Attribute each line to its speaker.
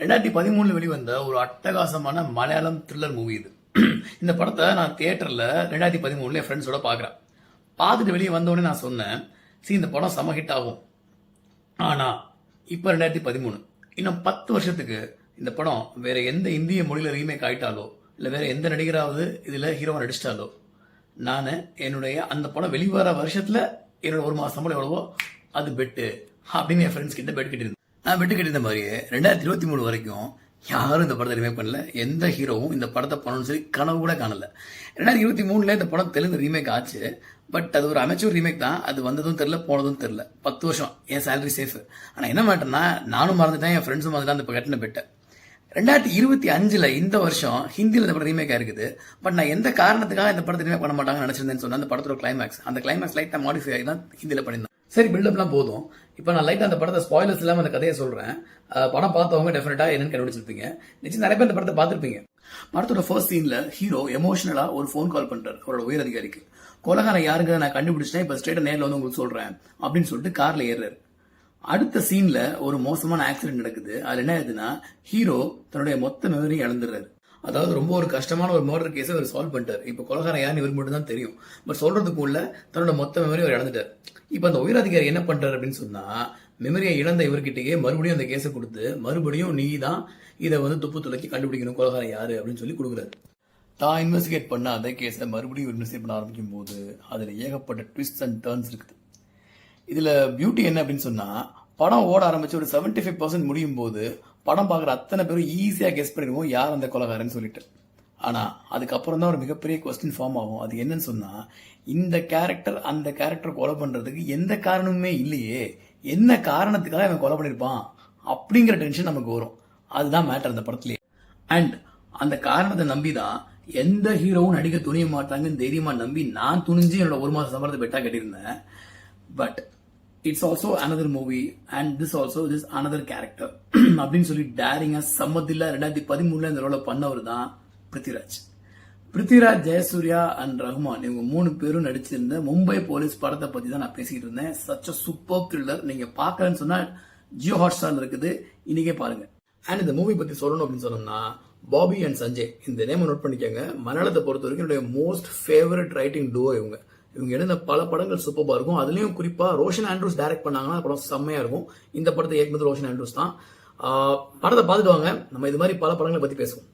Speaker 1: 2013 வெளிவந்த ஒரு அட்டகாசமான மலையாளம் த்ரில்லர் மூவி இது. இந்த படத்தை நான் தியேட்டர்ல 2013 என் ஃப்ரெண்ட்ஸோட பாக்குறேன். பார்த்துட்டு வெளியே வந்தோடனே நான் சொன்னேன், இந்த படம் செம ஹிட் ஆகும். ஆனா இப்ப 2013 இன்னும் 10 வருஷத்துக்கு இந்த படம் வேற எந்த இந்திய மொழியில ரீமேக் ஆயிட்டாலோ இல்ல வேற எந்த நடிகராவது இதுல ஹீரோவா நடிச்சிட்டாலோ நான் என்னுடைய அந்த படம் வெளிவர வருஷத்துல என்னோட ஒரு மாசம் சம்பளம் எவ்வளவோ அது பெட்டு அப்படின்னு என் ஃப்ரெண்ட்ஸ் கிட்ட பெட் கட்டிருந்தேன். நான் பெட்டு கட்டியிருந்த மாதிரியே 2023 வரைக்கும் யாரும் இந்த படத்தை ரீமேக் பண்ணல. எந்த ஹீரோவும் இந்த படத்தை பண்ணணும்னு சொல்லி கனவு கூட காணல. 2023 இந்த படம் தெலுங்கு ரீமேக் ஆச்சு. பட் அது ஒரு அமைச்சூர் ரீமேக் தான். அது வந்ததும் தெரியல, போனதும் தெரியல. 10 வருஷம் என் சேலரி சேஃப். ஆனா என்ன மேட்டர்னா, நானும் மறந்துட்டேன், என் ஃப்ரெண்ட்ஸும் மறந்துட்டான் அந்த கட்டின பெட்டை. 2025 இந்த வருஷம் ஹிந்தியில் இந்த படம் ரீமேக் ஆயிருக்குது. பட் நான் எந்த காரணத்துக்காக இந்த படத்தை ரீமேக் பண்ண மாட்டாங்கன்னு நினைச்சிருந்தேன்னு சொன்னா, அந்த படத்தோட கிளைமேக்ஸ், அந்த கிளைமேக்ஸ் லைட்டா மாடிஃபை ஆகி தான் ஹிந்தியில பண்ணியிருந்தேன். சரி, பில்டப்லாம் போதும். இப்போ நான் லைட்டா அந்த படத்தை ஸ்பாயிலர்ஸ் இல்லாம அந்த கதையை சொல்றேன். படம் பார்த்தவங்க டெஃபினட்டா என்னன்னு கண்டுபிடிச்சிருப்பீங்க. நிச்சயம் நிறைய பேர் இந்த படத்தை பார்த்திருப்பீங்க. படத்தோட ஃபர்ஸ்ட் சீன்ல ஹீரோ எமோஷனலா ஒரு ஃபோன் கால் பண்றாரு அவரோட உயர் அதிகாரிக்கு. கொலகாரம் யாருங்கிறத நான் கண்டுபிடிச்சிட்டேன், இப்ப ஸ்ட்ரெயிட்டா நேரில் வந்து உங்களுக்கு சொல்றேன் அப்படின்னு சொல்லிட்டு கார்ல ஏறாரு. அடுத்த சீன்ல ஒரு மோசமான ஆக்சிடென்ட் நடக்குது. அது என்ன ஆகுதுன்னா, ஹீரோ தன்னுடைய மொத்த மெமரியும் இழந்துடுறாரு. அதாவது ரொம்ப ஒரு கஷ்டமான ஒரு மர்டர் கேஸை அவர் சால்வ் பண்ணிட்டார். இப்ப கொலகாரம் யாருன்னு இவர் மட்டும் தான் தெரியும். பட் சொல்றதுக்குள்ள தன்னோட மொத்த மெமரி அவர் இழந்துட்டார். இப்ப அந்த உயர் அதிகாரி என்ன பண்றாரு அப்படின்னு சொன்னா, மெமரியை இழந்த இவர்கிட்டயே மறுபடியும் அந்த கேஸை கொடுத்து, மறுபடியும் நீ தான் இதை வந்து துப்பு துளக்கி கண்டுபிடிக்கணும் கொலகாரம் யாரு அப்படின்னு சொல்லி கொடுக்குறாரு. தான் இன்வெஸ்டிகேட் பண்ண அதே கேஸை மறுபடியும் இன்வெஸ்டிகேட் பண்ண ஆரம்பிக்கும் போது அதுல ஏகப்பட்ட ட்விஸ்ட் அண்ட் டர்ன்ஸ் இருக்குது. இதுல பியூட்டி என்ன அப்படின்னு சொன்னா, படம் ஓட ஆரம்பிச்சு ஒரு 75% முடியும் போது படம் பார்க்குற அத்தனை பேரும் ஈஸியா கெஸ் பண்ணிடுவோம் யார் அந்த கொலகாரன்னு சொல்லிட்டு. ஆனா அதுக்கப்புறம் தான் ஒரு மிகப்பெரிய கொஸ்டின் ஃபார்ம் ஆகும். அது என்னன்னு சொன்னா, இந்த கேரக்டர் அந்த கேரக்டர் கொலை பண்றதுக்கு எந்த காரணமுமே இல்லையே, என்ன காரணத்துக்காக அவன் கொலை பண்ணிருப்பான் அப்படிங்கிற டென்ஷன் நமக்கு வரும். அதுதான் மேட்டர் அந்த படத்துலயே. அண்ட் அந்த காரணத்தை நம்பிதான் எந்த ஹீரோவும் நடிக்க துணிய மாட்டாங்கன்னு தைரியமா நம்பி நான் துணிஞ்சு என்னோட ஒரு மாசம் சம்பளத்தை பெட்டா கட்டியிருந்தேன். But it's also another movie and this also this another character அப்படின்னு சொல்லி டேரிங்கா சம்மதில்ல 2013 இந்த ரோல பண்ணவர் தான் பிருத்திவிராஜ். பிருத்திவிராஜ், ஜெயசூர்யா அண்ட் ரஹ்மான் இவங்க 3 பேரும் நடிச்சிருந்த மும்பை போலீஸ் படத்தை பத்தி தான் நான் பேசிக்கிட்டு இருந்தேன். Such a super thriller. நீங்க பாக்கலன்னு சொன்னா ஜியோ ஹாட்ஸ்டார்ல இருக்குது, இன்னைக்கே பாருங்க. அண்ட் இந்த மூவி பத்தி சொல்லணும் அப்படின்னு சொன்னோம்னா, பாபி அண்ட் சஞ்சய் இந்த நேம் நோட் பண்ணிக்கோங்க. மலையாளத்தை பொறுத்த வரைக்கும் என்னுடைய மோஸ்ட் ஃபேவரட் ரைட்டிங் டூவோ இவங்க. இவங்க எழுந்த பல படங்கள் சூப்பரா இருக்கும். அதுலயும் குறிப்பா ரோஷன் ஆண்ட்ரூஸ் டைரக்ட் பண்ணாங்கன்னா படம் செம்மையா இருக்கும். இந்த படத்தை ஏற்கனவே ரோஷன் ஆண்ட்ரூஸ் தான். படத்தை பார்த்துட்டு வாங்க. நம்ம இது மாதிரி பல படங்களை பத்தி பேசுவோம்.